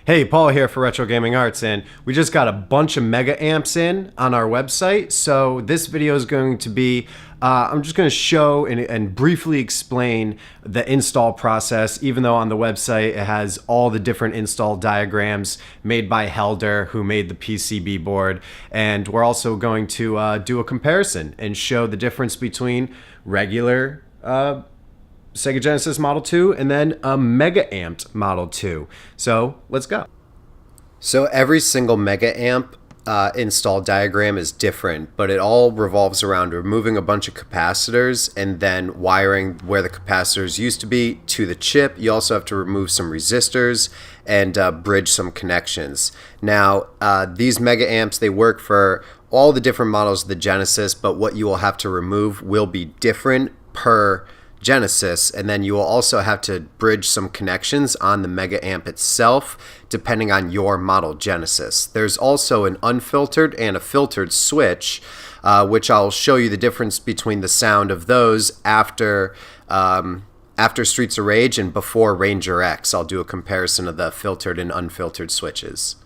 Hey, Paul here for Retro Gaming Arts, and we just got a bunch of mega amps in on our website. So this video is going to be, I'm just going to show and briefly explain the install process, even though on the website it has all the different install diagrams made by Helder, who made the PCB board. And we're also going to do a comparison and show the difference between regular Sega Genesis Model 2 and then a mega amped Model 2. So let's go. So every single mega amp install diagram is different, but it all revolves around removing a bunch of capacitors and then wiring where the capacitors used to be to the chip. You also have to remove some resistors and bridge some connections. Now, these mega amps, they work for all the different models of the Genesis, but what you will have to remove will be different per Genesis, and then you will also have to bridge some connections on the mega amp itself depending on your model Genesis. There's also an unfiltered and a filtered switch, which I'll show you the difference between the sound of those after Streets of Rage and before Ranger X. I'll do a comparison of the filtered and unfiltered switches.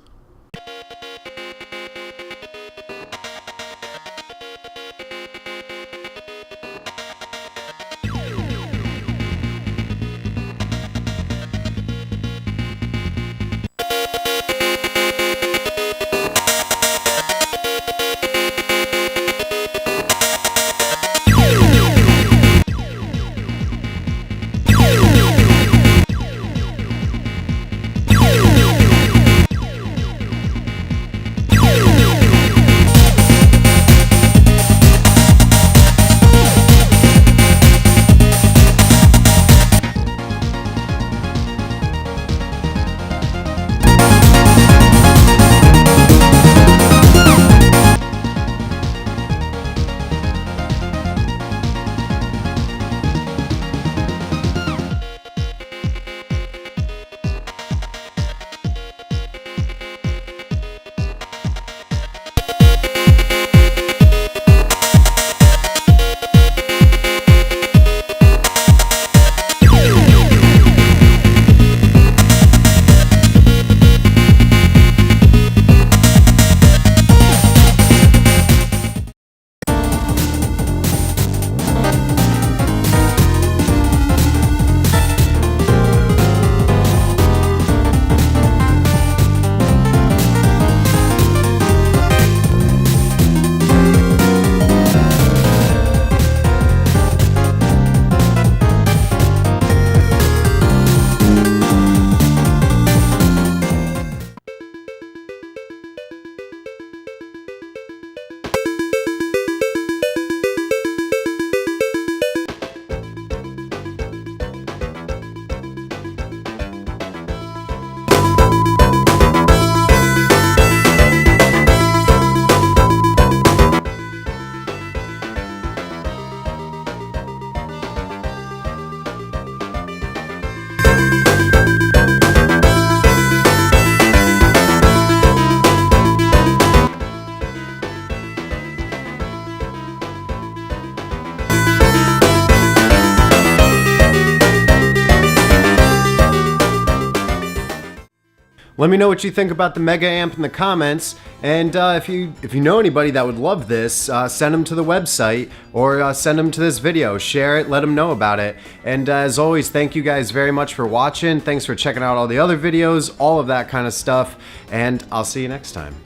Let me know what you think about the mega amp in the comments, and if you know anybody that would love this, send them to the website or send them to this video. Share it, let them know about it. And as always, thank you guys very much for watching. Thanks for checking out all the other videos, all of that kind of stuff, and I'll see you next time.